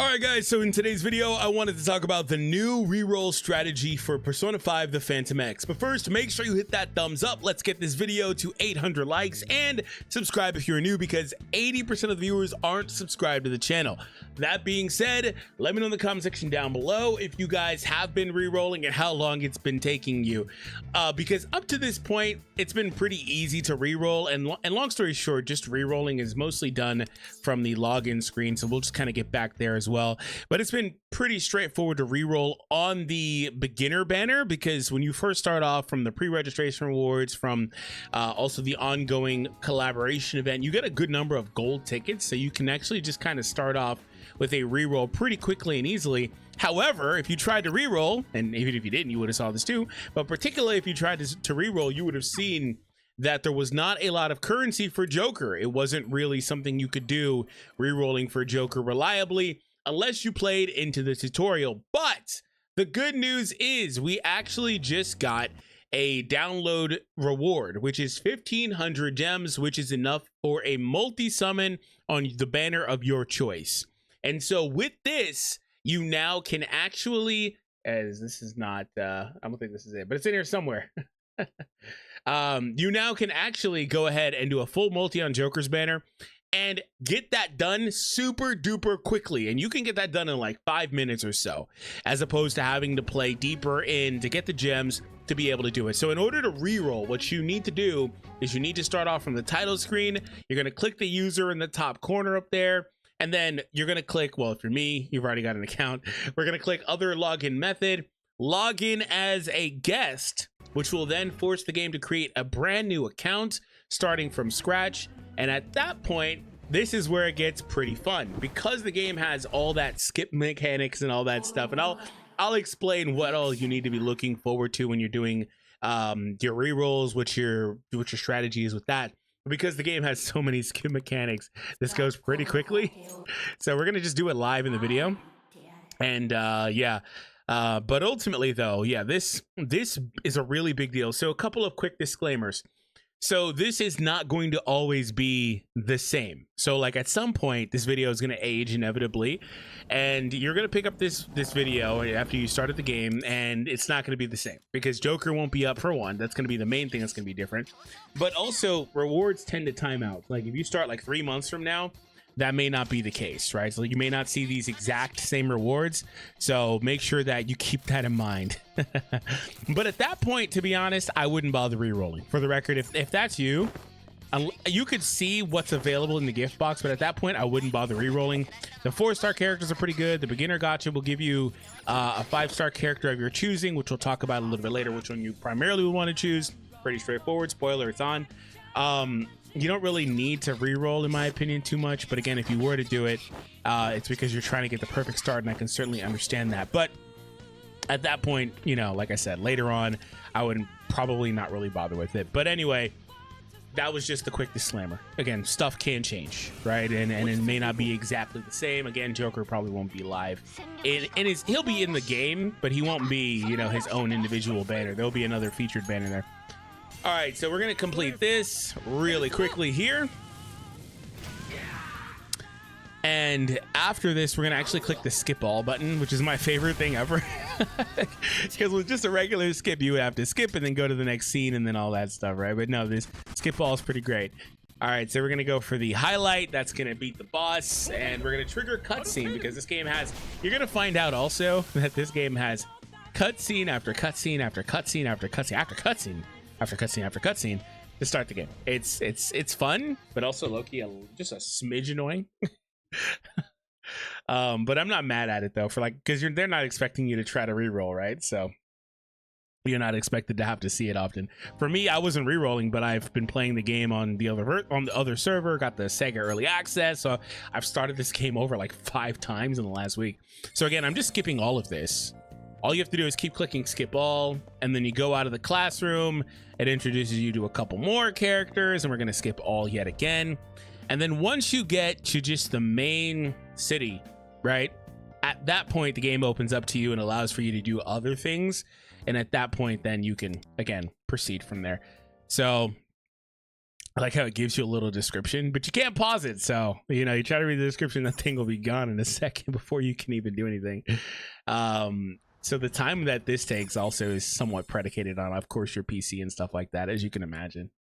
Alright guys, so in today's video, I wanted to talk about the new reroll strategy for Persona 5 The Phantom X. But first, make sure you hit that thumbs up. Let's get this video to 800 likes and subscribe if you're new, because 80% of the viewers aren't subscribed to the channel. That being said, let me know in the comment section down below if you guys have been rerolling and how long it's been taking you. Because up to this point, it's been pretty easy to reroll, and long story short, just rerolling is mostly done from the login screen, so we'll just kind of get back there as well. But it's been pretty straightforward to reroll on the beginner banner, because when you first start off from the pre-registration rewards, from also the ongoing collaboration event, you get a good number of gold tickets, so you can actually just kind of start off with a reroll pretty quickly and easily. However, if you tried to reroll, and even if you didn't, you would have saw this too, but particularly if you tried to reroll, you would have seen that there was not a lot of currency for Joker. It wasn't really something you could do rerolling for Joker reliably unless you played into the tutorial. But the good news is we actually just got a download reward, which is 1,500 gems, which is enough for a multi-summon on the banner of your choice. And so with this, you now can actually, as this is not, I don't think this is it, but it's in here somewhere. You now can actually go ahead and do a full multi on Joker's banner and get that done super duper quickly. And you can get that done in like 5 minutes or so, as opposed to having to play deeper in to get the gems to be able to do it. So in order to reroll, what you need to do is you need to start off from the title screen. You're going to click the user in the top corner up there. And then you're going to click, well, if you're me, you've already got an account. We're going to click other login method, log in as a guest, which will then force the game to create a brand new account starting from scratch. And at that point, this is where it gets pretty fun, because the game has all that skip mechanics and all that stuff. And I'll explain what all you need to be looking forward to when you're doing your rerolls, what your strategy is with that. Because the game has so many skip mechanics, this goes pretty quickly. So we're gonna just do it live in the video. And yeah, but ultimately though, yeah, this is a really big deal. So a couple of quick disclaimers. So this is not going to always be the same. So like at some point, this video is going to age inevitably, and you're going to pick up this video after you started the game, and it's not going to be the same, because Joker won't be up for one. That's going to be the main thing that's going to be different. But also rewards tend to time out. Like if you start like 3 months from now, that may not be the case, right? So you may not see these exact same rewards. So make sure that you keep that in mind. But at that point, to be honest, I wouldn't bother re-rolling. For the record, if that's you, you could see what's available in the gift box, but at that point, I wouldn't bother re-rolling. The 4-star characters are pretty good. The beginner gacha will give you a 5-star character of your choosing, which we'll talk about a little bit later, which one you primarily would want to choose. Pretty straightforward. Spoiler, it's on. You don't really need to re-roll, in my opinion, too much. But again, if you were to do it, it's because you're trying to get the perfect start, and I can certainly understand that. But at that point, you know, like I said, later on, I would probably not really bother with it. But anyway, that was just the quick disclaimer. Again, stuff can change, right? And it may not be exactly the same. Again, Joker probably won't be live. He'll be in the game, but he won't be, you know, his own individual banner. There'll be another featured banner there. All right, so we're going to complete this really quickly here. And after this, we're going to actually click the skip all button, which is my favorite thing ever. Because with just a regular skip, you would have to skip and then go to the next scene and then all that stuff, right? But no, this skip all is pretty great. All right, so we're going to go for the highlight. That's going to beat the boss. And we're going to trigger cutscene, because this game has... You're going to find out also that this game has cutscene after cutscene after cutscene after cutscene after cutscene after cutscene after cutscene to start the game. It's fun, but also low-key just a smidge annoying. But I'm not mad at it though, for like, because they're not expecting you to try to re-roll, right? So you're not expected to have to see it often. For me, I wasn't re-rolling, but I've been playing the game on the other server, got the Sega early access, so I've started this game over like 5 times in the last week. So again, I'm just skipping all of this. All you have to do is keep clicking skip all, and then you go out of the classroom. It introduces you to a couple more characters, and we're going to skip all yet again. And then once you get to just the main city, right, at that point, the game opens up to you and allows for you to do other things. And at that point, then you can, again, proceed from there. So I like how it gives you a little description, but you can't pause it. So, you know, you try to read the description, that thing will be gone in a second before you can even do anything. So the time that this takes also is somewhat predicated on, of course, your PC and stuff like that, as you can imagine.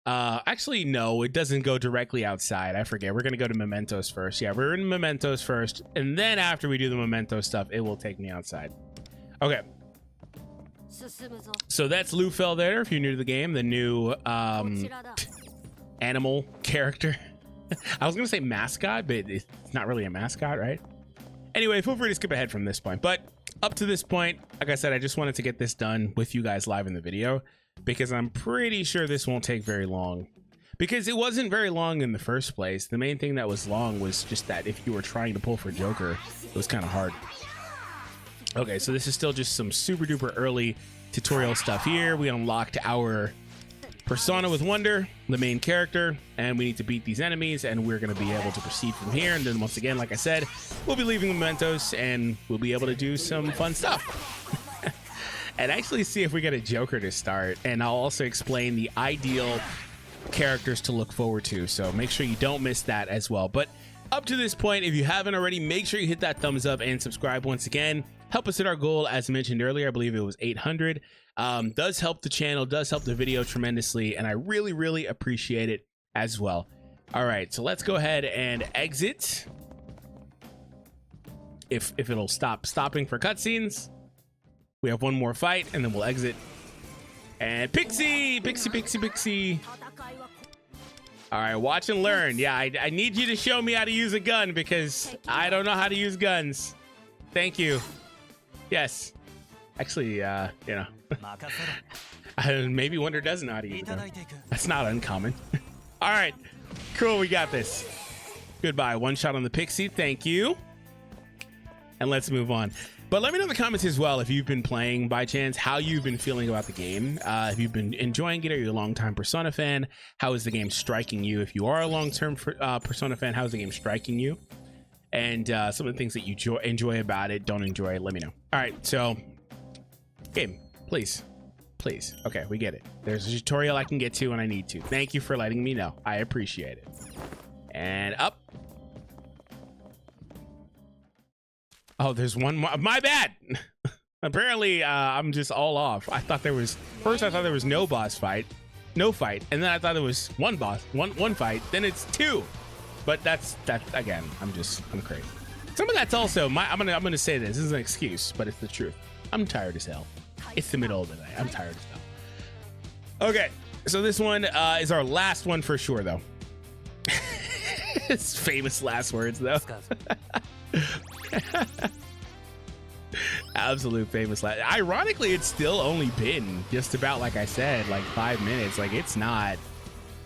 Actually, no, it doesn't go directly outside. I forget. We're going to go to Mementos first. Yeah, we're in Mementos first. And then after we do the Memento stuff, it will take me outside. Okay. So that's Lufel there, if you're new to the game, the new animal character. I was going to say mascot, but it's not really a mascot, right? Anyway, feel free to skip ahead from this point. But up to this point, like I said, I just wanted to get this done with you guys live in the video, because I'm pretty sure this won't take very long, because it wasn't very long in the first place. The main thing that was long was just that if you were trying to pull for Joker, it was kind of hard. Okay, so this is still just some super duper early tutorial stuff here. We unlocked our Persona with Wonder, the main character, and we need to beat these enemies, and we're going to be able to proceed from here. And then once again, like I said, we'll be leaving the Mementos, and we'll be able to do some fun stuff. And actually see if we get a Joker to start. And I'll also explain the ideal characters to look forward to, so make sure you don't miss that as well. But up to this point, if you haven't already, make sure you hit that thumbs up and subscribe once again. Help us hit our goal, as mentioned earlier. I believe it was 800. Does help the channel, does help the video tremendously, and I really appreciate it as well. All right, so let's go ahead and exit. If it'll stop stopping for cutscenes. We have one more fight, and then we'll exit. And Pixie. All right, watch and learn. Yeah, I need you to show me how to use a gun, because I don't know how to use guns. Thank you. Yes. Actually, you know, maybe Wonder doesn't know how to use a gun. That's not uncommon. All right, cool, we got this. Goodbye. One shot on the Pixie. Thank you. And let's move on. But let me know in the comments as well, if you've been playing by chance, how you've been feeling about the game. If you've been enjoying it, are you a long-time Persona fan? How is the game striking you? If you are a long-term Persona fan, how is the game striking you? And some of the things that you enjoy about it, don't enjoy, let me know. All right, so game, please. Okay, we get it. There's a tutorial I can get to when I need to. Thank you for letting me know. I appreciate it. And up. Oh, there's one more. My bad. Apparently, I'm just all off. I thought there was, first I thought there was no boss fight, no fight, and then I thought there was one boss, one fight, then it's two. But that's again, I'm crazy. Some of that's also I'm gonna say this is an excuse, but it's the truth. I'm tired as hell. It's the middle of the night. I'm tired as hell. Okay, so this one is our last one for sure, though. It's famous last words, though. Absolute famous last. Ironically, it's still only been just about, like I said, like 5 minutes. Like, it's not,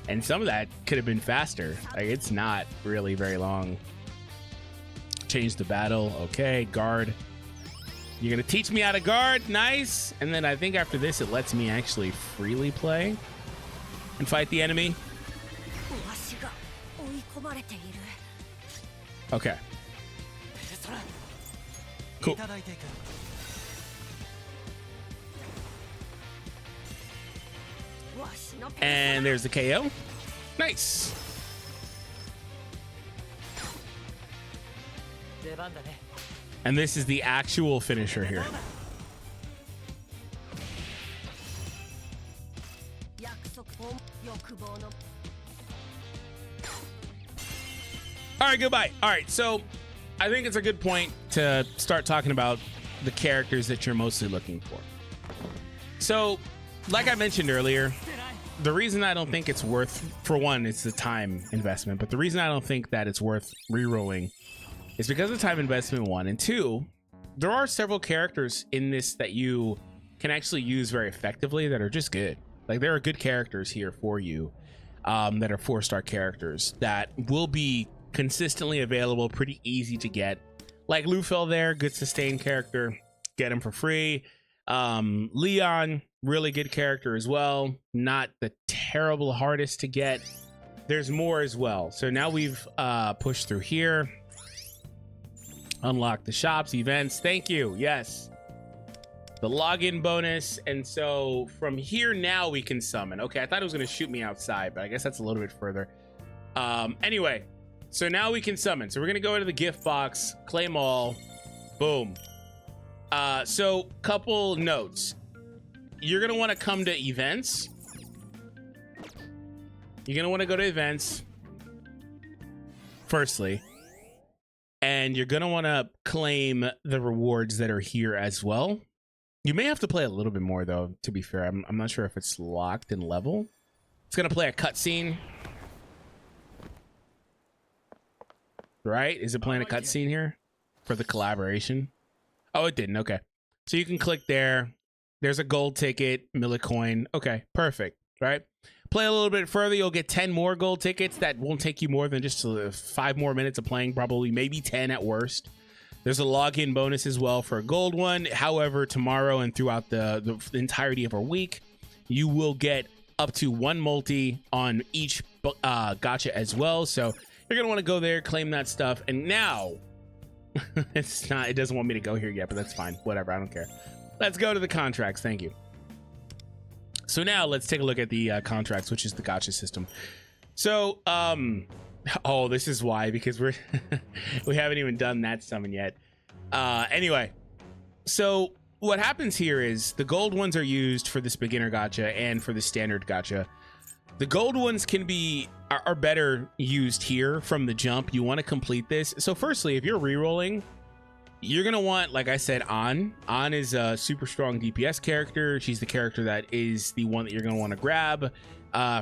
and some of that could have been faster. Like, it's not really very long. Change the battle. Okay, guard. You're gonna teach me how to guard. Nice. And then I think after this, it lets me actually freely play and fight the enemy. Okay. Cool. And there's the KO. Nice. And this is the actual finisher here. All right, goodbye. All right, so I think it's a good point to start talking about the characters that you're mostly looking for. So, like I mentioned earlier, the reason I don't think it's worth, for one, it's the time investment, but the reason I don't think that it's worth re-rolling is because of the time investment, one, and two, there are several characters in this that you can actually use very effectively that are just good. Like, there are good characters here for you that are 4-star characters that will be consistently available, pretty easy to get. Like Lufel there, good sustained character, get him for free. Leon, really good character as well, not the terrible hardest to get. There's more as well. So now we've pushed through here, unlock the shops, events. Thank you. Yes, the login bonus. And so from here now we can summon. Okay, I thought it was going to shoot me outside, but I guess that's a little bit further. Anyway, so now we can summon. So we're going to go into the gift box, claim all, boom. So couple notes. You're going to want to come to events. You're going to want to go to events firstly, and you're going to want to claim the rewards that are here as well. You may have to play a little bit more though, to be fair. I'm not sure if it's locked in level. It's going to play a cutscene. Right? Is it playing a cutscene here for the collaboration? Oh, it didn't. Okay. So you can click there. There's a gold ticket, millicoin. Okay, perfect. Right? Play a little bit further, you'll get 10 more gold tickets. That won't take you more than just 5 more minutes of playing, probably, maybe 10 at worst. There's a login bonus as well for a gold one. However, tomorrow and throughout the entirety of our week, you will get up to 1 multi on each gacha as well. So you're gonna want to go there, claim that stuff. And now it doesn't want me to go here yet, but that's fine. Whatever, I don't care. Let's go to the contracts. Thank you. So now let's take a look at the contracts, which is the gacha system. So, oh, this is why, because we haven't even done that summon yet. Anyway, so what happens here is the gold ones are used for this beginner gacha and for the standard gacha. The gold ones are better used here from the jump. You want to complete this. So firstly, if you're rerolling, you're gonna want, like I said, An is a super strong DPS character. She's the character that is the one that you're gonna want to grab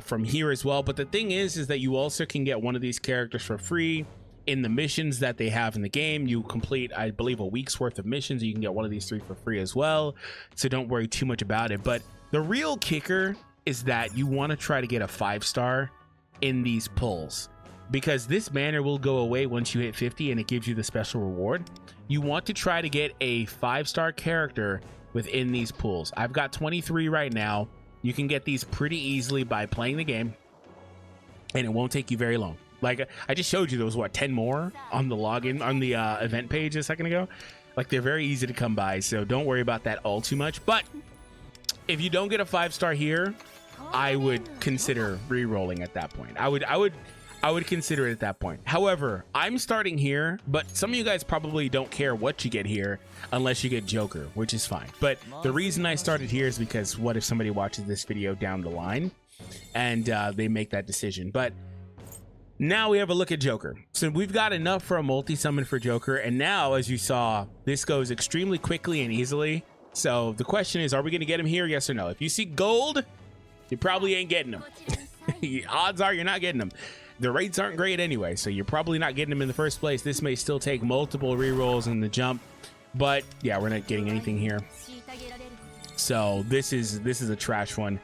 from here as well. But the thing is that you also can get one of these characters for free in the missions that they have in the game. You complete, I believe, a week's worth of missions, you can get one of these 3 for free as well. So don't worry too much about it. But the real kicker is that you want to try to get a 5-star in these pulls, because this banner will go away once you hit 50 and it gives you the special reward. You want to try to get a 5-star character within these pools. I've got 23 right now. You can get these pretty easily by playing the game, and it won't take you very long. Like I just showed you, there was what, 10 more on the login on the event page a second ago. Like, they're very easy to come by, so don't worry about that all too much. But if you don't get a 5-star here, I would consider re-rolling at that point. I would consider it at that point. However, I'm starting here, but some of you guys probably don't care what you get here unless you get Joker, which is fine. But the reason I started here is because what if somebody watches this video down the line and they make that decision? But now we have a look at Joker. So we've got enough for a multi-summon for Joker. And now, as you saw, this goes extremely quickly and easily. So the question is, are we going to get him here? Yes or no? If you see gold, you probably ain't getting him. Odds are you're not getting him. The rates aren't great anyway, so you're probably not getting them in the first place. This may still take multiple rerolls in the jump, but yeah, we're not getting anything here. So this is a trash one.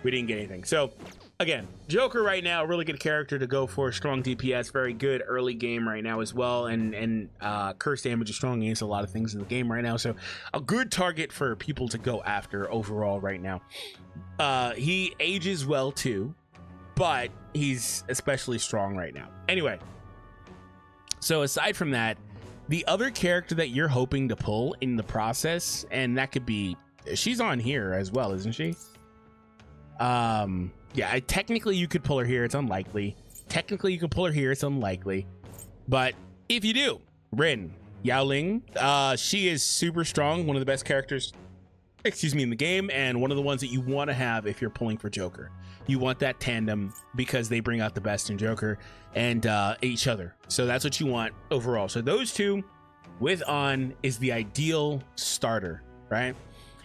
We didn't get anything. So again, Joker right now, really good character to go for. Strong DPS, very good early game right now as well, and curse damage is strong against a lot of things in the game right now. So a good target for people to go after overall right now. He ages well too, but he's especially strong right now. Anyway, so aside from that, the other character that you're hoping to pull in the process, and that could be, she's on here as well, isn't she? Yeah, technically you could pull her here. It's unlikely. Technically you could pull her here. It's unlikely. But if you do, Rin, Yaoling, she is super strong. One of the best characters, excuse me, in the game, and one of the ones that you want to have if you're pulling for Joker. You want that tandem because they bring out the best in Joker and each other. So that's what you want overall. So those two with An is the ideal starter, right?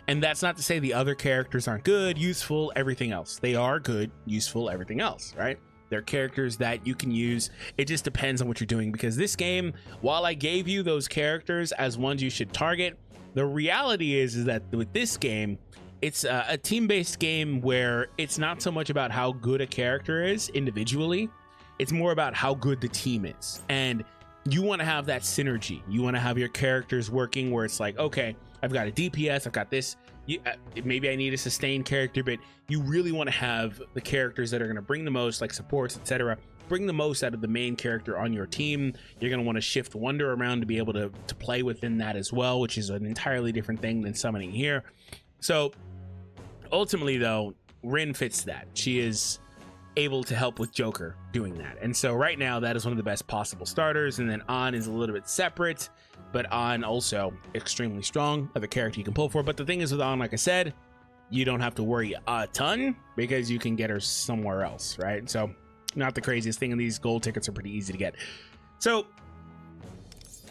And that's not to say the other characters aren't good, useful, everything else. They are good, useful, everything else, right? They're characters that you can use. It just depends on what you're doing, because this game, while I gave you those characters as ones you should target, the reality is that with this game, it's a team-based game where it's not so much about how good a character is individually. It's more about how good the team is. And you want to have that synergy. You want to have your characters working where it's like, okay, I've got a DPS, I've got this. Maybe I need a sustained character, but you really want to have the characters that are going to bring the most, like supports, etc., bring the most out of the main character on your team. You're going to want to shift Wonder around to be able to play within that as well, which is an entirely different thing than summoning here. So ultimately though, Rin fits that. She is able to help with Joker doing that, and so right now that is one of the best possible starters. And then On is a little bit separate, but On also extremely strong of a character you can pull for. But the thing is with On, like I said, you don't have to worry a ton because you can get her somewhere else, right? So not the craziest thing, and these gold tickets are pretty easy to get. So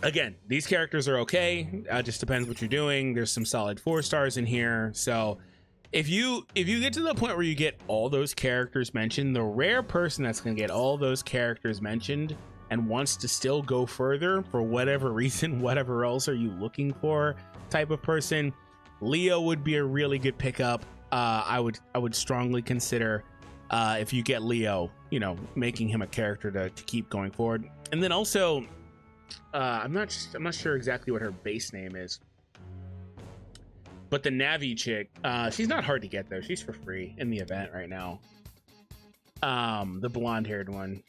again, these characters are okay. Just depends what you're doing. There's some solid 4 stars in here. So if you get to the point where you get all those characters mentioned, the rare person that's going to get all those characters mentioned and wants to still go further for whatever reason, whatever else are you looking for type of person, Leo would be a really good pickup. I would strongly consider if you get Leo, you know, making him a character to keep going forward. And then also, I'm not sure exactly what her base name is, but the Navi chick, she's not hard to get though. She's for free in the event right now. The blonde haired one.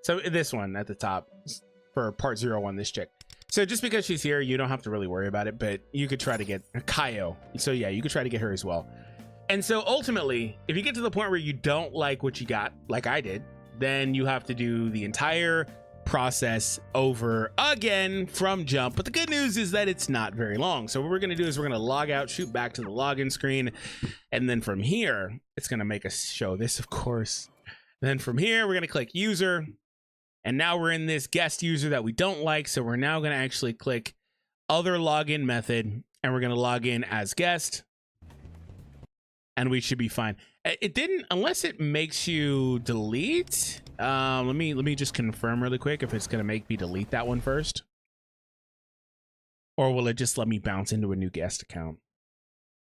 So this one at the top for part 01, this chick. So just because she's here, you don't have to really worry about it, but you could try to get Kaio. So yeah, you could try to get her as well. And so ultimately, if you get to the point where you don't like what you got, like I did, then you have to do the entire process over again from jump. But the good news is that it's not very long. So what we're going to do is we're going to log out, shoot back to the login screen, and then from here it's going to make us show this, of course. Then from here we're going to click user, and now we're in this guest user that we don't like. So we're now going to actually click other login method, and we're going to log in as guest, and we should be fine. It didn't, unless it makes you delete. Let me just confirm really quick if it's gonna make me delete that one first, or will it just let me bounce into a new guest account?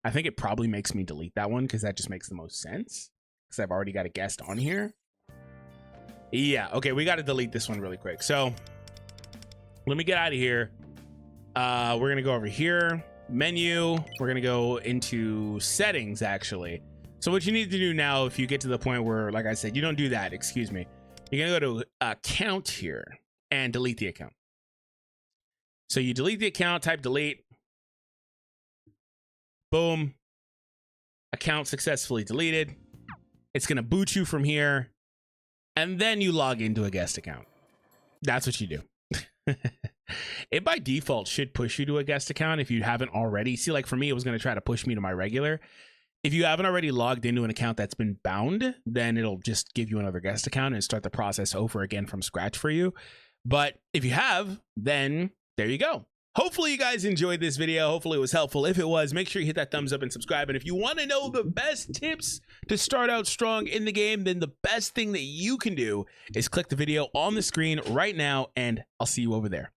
I think it probably makes me delete that one because that just makes the most sense, because I've already got a guest on here. Yeah, okay, we got to delete this one really quick. So let me get out of here. We're gonna go over here, menu. We're gonna go into settings actually. So what you need to do now, if you get to the point where, like I said, you don't do that, excuse me, you're gonna go to account here and delete the account. So you delete the account, type delete, boom, account successfully deleted. It's gonna boot you from here, and then you log into a guest account. That's what you do. It by default should push you to a guest account if you haven't already. See, like for me, it was gonna try to push me to my regular. If you haven't already logged into an account that's been bound, then it'll just give you another guest account and start the process over again from scratch for you. But if you have, then there you go. Hopefully you guys enjoyed this video. Hopefully it was helpful. If it was, make sure you hit that thumbs up and subscribe. And if you want to know the best tips to start out strong in the game, then the best thing that you can do is click the video on the screen right now, and I'll see you over there.